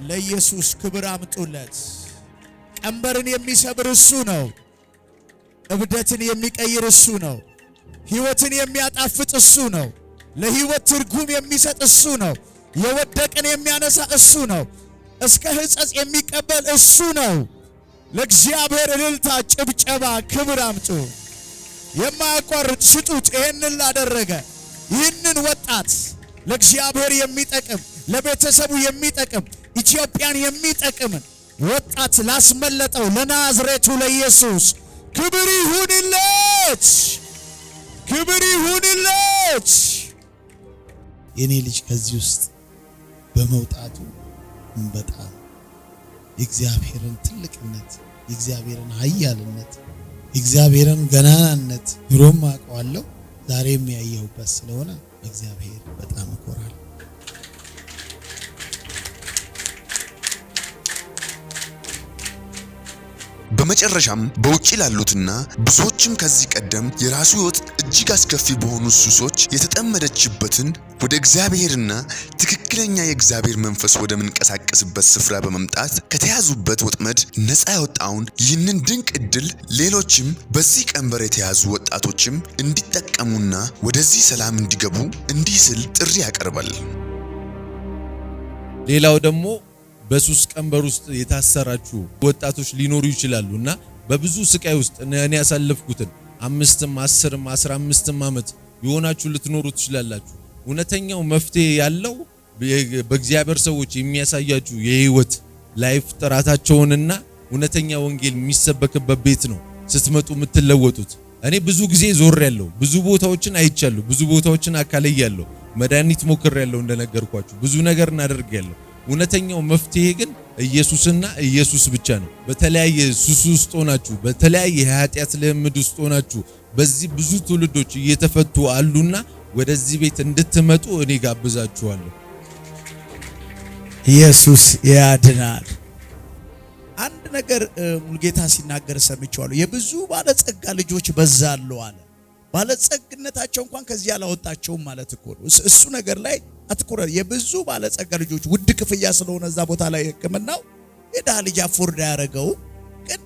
ለኢየሱስ ክብር አምጡለት። ቀንበርን የሚሰብር እሱ ነው። እብደትን የሚቀይር እሱ ነው። ሕይወትን የሚያጣፍጥ እሱ ነው። ለሕይወት ትርጉም የሚሰጥ እሱ ነው። የወደቅን የሚያነሳ እሱ ነው። እስከ ሕጸጽ የሚቀበል እሱ ነው። ለእግዚአብሔር እልልታ፣ ጭብጨባ፣ ክብር አምጡ። የማያቋርጥ ስጡት። ይህንን ላደረገ ይህንን ወጣት ለእግዚአብሔር የሚጠቅም ለቤተሰቡ የሚጠቅም ኢትዮጵያን የሚጠቅምን ወጣት ላስመለጠው ለናዝሬቱ ለኢየሱስ ክብር ይሁንለት፣ ክብር ይሁንለት። የኔ ልጅ ከዚህ ውስጥ በመውጣቱ በጣም የእግዚአብሔርን ትልቅነት፣ የእግዚአብሔርን ኃያልነት፣ የእግዚአብሔርን ገናናነት ድሮም አውቀዋለሁ፣ ዛሬም ያየሁበት ስለሆነ እግዚአብሔር በጣም እኮራለሁ። በመጨረሻም በውጪ ላሉትና ብዙዎችም ከዚህ ቀደም የራሱ ሕይወት እጅግ አስከፊ በሆኑ ሱሶች የተጠመደችበትን ወደ እግዚአብሔርና ትክክለኛ የእግዚአብሔር መንፈስ ወደ መንቀሳቀስበት ስፍራ በመምጣት ከተያዙበት ወጥመድ ነፃ ያወጣውን ይህንን ድንቅ ዕድል ሌሎችም በዚህ ቀንበር የተያዙ ወጣቶችም እንዲጠቀሙና ወደዚህ ሰላም እንዲገቡ እንዲህ ስል ጥሪ ያቀርባል። ሌላው ደግሞ በሱስ ቀንበር ውስጥ የታሰራችሁ ወጣቶች ሊኖሩ ይችላሉና በብዙ ስቃይ ውስጥ እኔ ያሳለፍኩትን 5 10 15 ዓመት የሆናችሁ ልትኖሩ ትችላላችሁ። እውነተኛው መፍትሄ ያለው በእግዚአብሔር ሰዎች የሚያሳያችሁ የህይወት ላይፍ ጥራታቸውንና እውነተኛ ወንጌል የሚሰበክበት ቤት ነው ስትመጡ የምትለወጡት። እኔ ብዙ ጊዜ ዞር ያለው ብዙ ቦታዎችን አይቻለሁ፣ ብዙ ቦታዎችን አካለያለሁ፣ መድኃኒት ሞክሬያለሁ፣ እንደነገርኳችሁ ብዙ ነገር እናደርጋለሁ። እውነተኛው መፍትሄ ግን ኢየሱስና ኢየሱስ ብቻ ነው። በተለያየ ሱስ ውስጥ ሆናችሁ በተለያየ ኃጢአት ልምድ ውስጥ ሆናችሁ በዚህ ብዙ ትውልዶች እየተፈቱ አሉና ወደዚህ ቤት እንድትመጡ እኔ ጋብዛችኋለሁ። ኢየሱስ ያድናል። አንድ ነገር ሙልጌታ ሲናገር ሰምቻለሁ። የብዙ ባለጸጋ ልጆች በዛሉ አለ። ባለጸግነታቸው እንኳን ከዚህ ያላወጣቸውም ማለት እኮ ነው። እሱ ነገር ላይ አትኩረ የብዙ ባለጸጋ ልጆች ውድ ክፍያ ስለሆነ እዛ ቦታ ላይ ሕክምናው የድሃ ልጅ አፎርድ ያደረገው ግን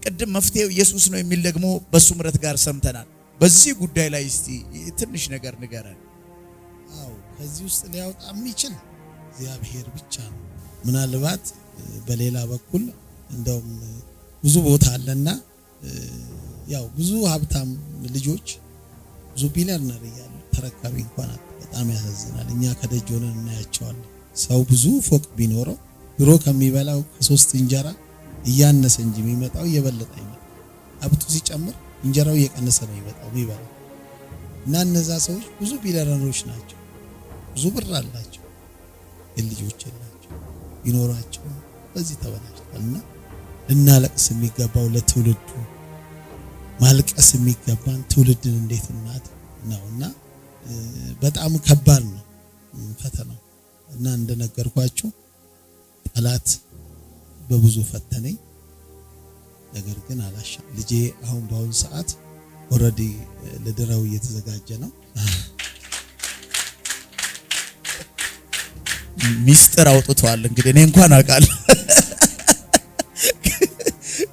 ቅድም መፍትሄው ኢየሱስ ነው የሚል ደግሞ በሱ ምረት ጋር ሰምተናል። በዚህ ጉዳይ ላይ እስቲ ትንሽ ነገር ንገረን። አዎ ከዚህ ውስጥ ሊያወጣ የሚችል እግዚአብሔር ብቻ ነው። ምናልባት በሌላ በኩል እንደውም ብዙ ቦታ አለና ያው ብዙ ሀብታም ልጆች ብዙ ቢሊየነር ያሉ ተረካቢ እንኳን በጣም ያሳዝናል። እኛ ከደጅ ሆነን እናያቸዋለን። ሰው ብዙ ፎቅ ቢኖረው ድሮ ከሚበላው ከ3 እንጀራ እያነሰ እንጂ የሚመጣው እየበለጠ አይመጣም። ሀብቱ ሲጨምር እንጀራው እየቀነሰ ነው የሚመጣው የሚበላው። እና እነዛ ሰዎች ብዙ ቢሊየነሮች ናቸው፣ ብዙ ብር አላቸው፣ ግን ልጆች የላቸው። ቢኖራቸው በዚህ ተበላሽቷልና ልናለቅስ የሚገባው ለትውልዱ ማልቀስ የሚገባን ትውልድን እንዴት እናት ነውና በጣም ከባድ ነው ፈተናው። እና እንደነገርኳችሁ ጠላት በብዙ ፈተነኝ፣ ነገር ግን አላሻ ልጄ አሁን በአሁን ሰዓት ኦሬዲ ለድራው እየተዘጋጀ ነው። ሚስጥር አውጥቷል። እንግዲህ እኔ እንኳን አውቃለሁ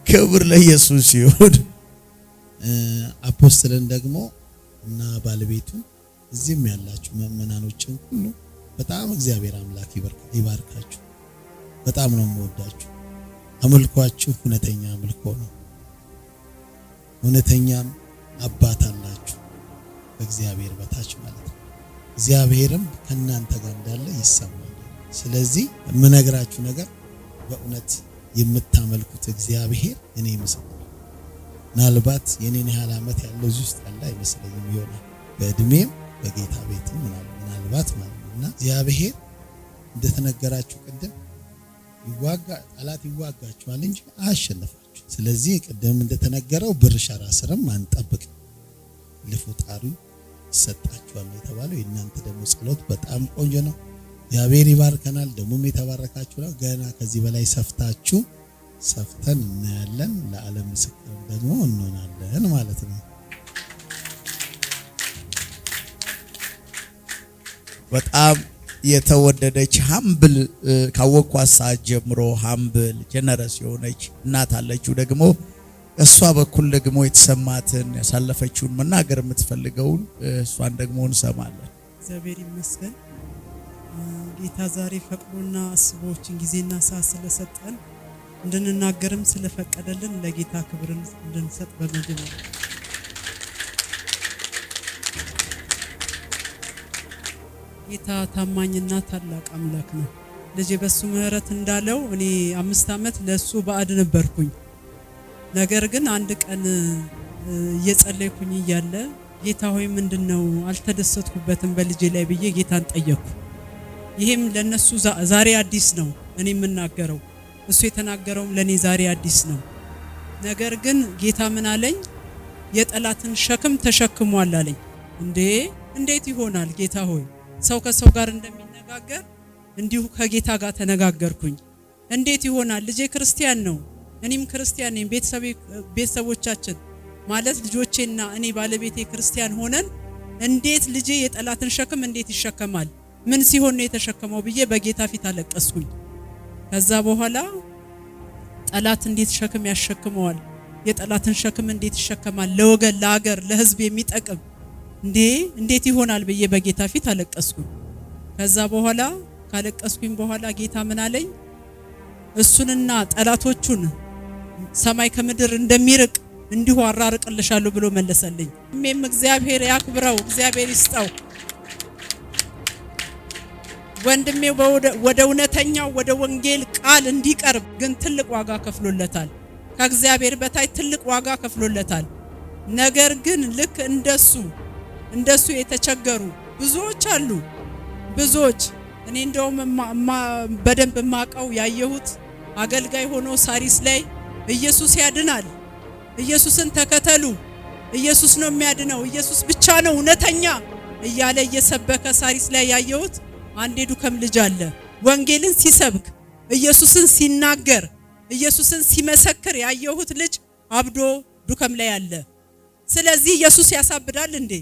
ክብር ለኢየሱስ ይሁን። አፖስትልን ደግሞ እና ባለቤቱን እዚህም ያላችሁ ምእመናኖችን ሁሉ በጣም እግዚአብሔር አምላክ ይባርካችሁ። በጣም ነው የምወዳችሁ። አምልኳችሁ እውነተኛ አምልኮ ነው። እውነተኛም አባት አላችሁ በእግዚአብሔር በታች ማለት ነው። እግዚአብሔርም ከናንተ ጋር እንዳለ ይሰማል። ስለዚህ የምነግራችሁ ነገር በእውነት የምታመልኩት እግዚአብሔር እኔ ምስክር ምናልባት የኔን ያህል ዓመት ያለው እዚህ ውስጥ ያለ አይመስለኝም ይሆናል በእድሜም በጌታ ቤት ምናልባት ማለት ነውና እግዚአብሔር እንደተነገራችሁ ቅድም ጠላት ይዋጋችኋል እንጂ አያሸንፋችሁ። ስለዚህ ቅድም እንደተነገረው ብር ሸራ ስርም አንጠብቅ ለፈጣሪ ይሰጣችኋል የተባለው የእናንተ ደግሞ ጸሎት በጣም ቆንጆ ነው። እግዚአብሔር ይባርከናል። ደግሞ የተባረካችሁ ነው። ገና ከዚህ በላይ ሰፍተን እናያለን። ለዓለም ምስክር ደግሞ እንሆናለን ማለት ነው። በጣም የተወደደች ሃምብል ካወቅኳት ሰዓት ጀምሮ ሃምብል ጀነረስ የሆነች እናት አለችው። ደግሞ እሷ በኩል ደግሞ የተሰማትን ያሳለፈችውን መናገር የምትፈልገውን እሷን ደግሞ እንሰማለን። እግዚአብሔር ይመስገን። ጌታ ዛሬ ፈቅዶና አስቦችን ጊዜና ሰዓት ስለሰጠን እንድንናገርም ስለፈቀደልን ለጌታ ክብርን እንድንሰጥ በመጀመሪያ ጌታ ታማኝና ታላቅ አምላክ ነው። ልጄ በሱ ምህረት እንዳለው እኔ 5 ዓመት ለሱ ባዕድ ነበርኩኝ። ነገር ግን አንድ ቀን እየጸለይኩኝ እያለ ጌታ ሆይ ምንድነው አልተደሰትኩበትም በልጄ ላይ ብዬ ጌታን ጠየቅኩ። ይሄም ለነሱ ዛሬ አዲስ ነው እኔ የምናገረው፣ እሱ የተናገረውም ለኔ ዛሬ አዲስ ነው። ነገር ግን ጌታ ምን አለኝ? የጠላትን ሸክም ተሸክሟል አለኝ። እንዴት ይሆናል ጌታ ሆይ? ሰው ከሰው ጋር እንደሚነጋገር እንዲሁ ከጌታ ጋር ተነጋገርኩኝ። እንዴት ይሆናል? ልጄ ክርስቲያን ነው፣ እኔም ክርስቲያን ነኝ። ቤተሰቦቻችን ማለት ልጆቼና እኔ ባለቤቴ ክርስቲያን ሆነን እንዴት ልጄ የጠላትን ሸክም እንዴት ይሸከማል? ምን ሲሆን ነው የተሸከመው ብዬ በጌታ ፊት አለቀስኩኝ። ከዛ በኋላ ጠላት እንዴት ሸክም ያሸክመዋል? የጠላትን ሸክም እንዴት ይሸከማል? ለወገን ለሀገር ለሕዝብ የሚጠቅም እንዴት ይሆናል ብዬ በጌታ ፊት አለቀስኩኝ። ከዛ በኋላ ካለቀስኩኝ በኋላ ጌታ ምን አለኝ? እሱንና ጠላቶቹን ሰማይ ከምድር እንደሚርቅ እንዲሁ አራርቅልሻለሁ ብሎ መለሰልኝ። እሜም እግዚአብሔር ያክብረው፣ እግዚአብሔር ይስጠው። ወንድሜ ወደ እውነተኛው ወደ ወንጌል ቃል እንዲቀርብ ግን ትልቅ ዋጋ ከፍሎለታል። ከእግዚአብሔር በታይ ትልቅ ዋጋ ከፍሎለታል። ነገር ግን ልክ እንደሱ የተቸገሩ ብዙዎች አሉ። ብዙዎች እኔ እንደውም በደንብ ማቀው ያየሁት አገልጋይ ሆኖ ሳሪስ ላይ ኢየሱስ ያድናል፣ ኢየሱስን ተከተሉ፣ ኢየሱስ ነው የሚያድነው፣ ኢየሱስ ብቻ ነው እውነተኛ እያለ እየሰበከ ሳሪስ ላይ ያየሁት አንድ ዱከም ልጅ አለ። ወንጌልን ሲሰብክ ኢየሱስን ሲናገር ኢየሱስን ሲመሰክር ያየሁት ልጅ አብዶ ዱከም ላይ አለ። ስለዚህ ኢየሱስ ያሳብዳል እንዴ?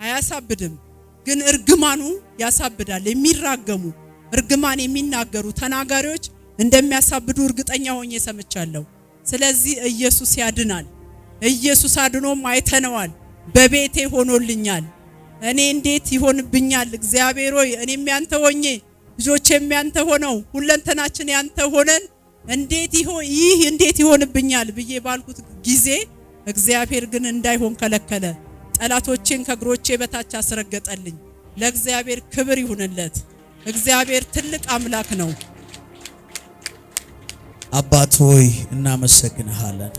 አያሳብድም። ግን እርግማኑ ያሳብዳል። የሚራገሙ እርግማን የሚናገሩ ተናጋሪዎች እንደሚያሳብዱ እርግጠኛ ሆኜ ሰምቻለሁ። ስለዚህ ኢየሱስ ያድናል። ኢየሱስ አድኖም አይተነዋል። በቤቴ ሆኖልኛል። እኔ እንዴት ይሆንብኛል? እግዚአብሔር ሆይ እኔም ያንተ ሆኜ ልጆቼም ያንተ ሆነው ሁለንተናችን ያንተ ሆነን እንዴት ይሆንብኛል ብዬ ባልኩት ጊዜ እግዚአብሔር ግን እንዳይሆን ከለከለ። ጠላቶቼን ከእግሮቼ በታች አስረገጠልኝ። ለእግዚአብሔር ክብር ይሁንለት። እግዚአብሔር ትልቅ አምላክ ነው። አባት ሆይ እናመሰግንሃለን።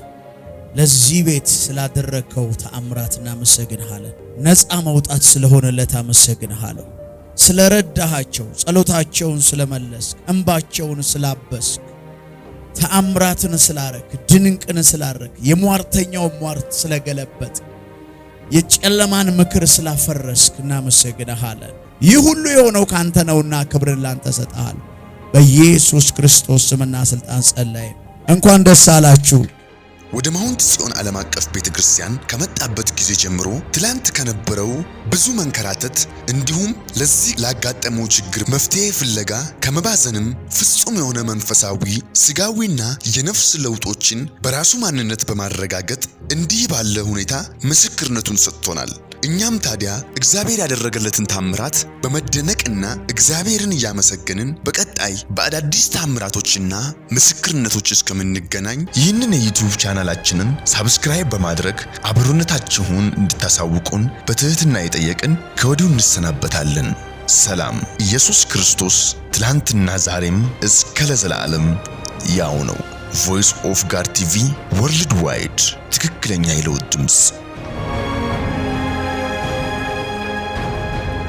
ለዚህ ቤት ስላደረከው ተአምራት እናመሰግንሃለን። ነፃ መውጣት ስለሆነለት አመሰግንሃለሁ። ስለረዳሃቸው፣ ጸሎታቸውን ስለመለስክ፣ እንባቸውን ስላበስክ፣ ተአምራትን ስላረክ፣ ድንቅን ስላረክ፣ የሟርተኛው ሟርት ስለገለበጥ፣ የጨለማን ምክር ስላፈረስክ እናመሰግንሃለን። ይህ ሁሉ የሆነው ካንተ ነውና ክብርን ላንተ ሰጣል። በኢየሱስ ክርስቶስ ስምና ስልጣን ጸለይ። እንኳን ደስ አላችሁ። ወደ ማውንት ጽዮን ዓለም አቀፍ ቤተክርስቲያን ከመጣበት ጊዜ ጀምሮ ትላንት ከነበረው ብዙ መንከራተት እንዲሁም ለዚህ ላጋጠመው ችግር መፍትሄ ፍለጋ ከመባዘንም ፍጹም የሆነ መንፈሳዊ ስጋዊና የነፍስ ለውጦችን በራሱ ማንነት በማረጋገጥ እንዲህ ባለ ሁኔታ ምስክርነቱን ሰጥቶናል። እኛም ታዲያ እግዚአብሔር ያደረገለትን ታምራት በመደነቅና እግዚአብሔርን እያመሰገንን በቀጣይ በአዳዲስ ታምራቶችና ምስክርነቶች እስከምንገናኝ ይህንን የዩቲዩብ ቻናላችንን ሰብስክራይብ በማድረግ አብሮነታችሁን እንድታሳውቁን በትህትና የጠየቅን ከወዲሁ እንሰናበታለን። ሰላም። ኢየሱስ ክርስቶስ ትላንትና ዛሬም እስከ ለዘላለም ያው ነው። ቮይስ ኦፍ ጋድ ቲቪ ወርልድ ዋይድ፣ ትክክለኛ የለውጥ ድምፅ።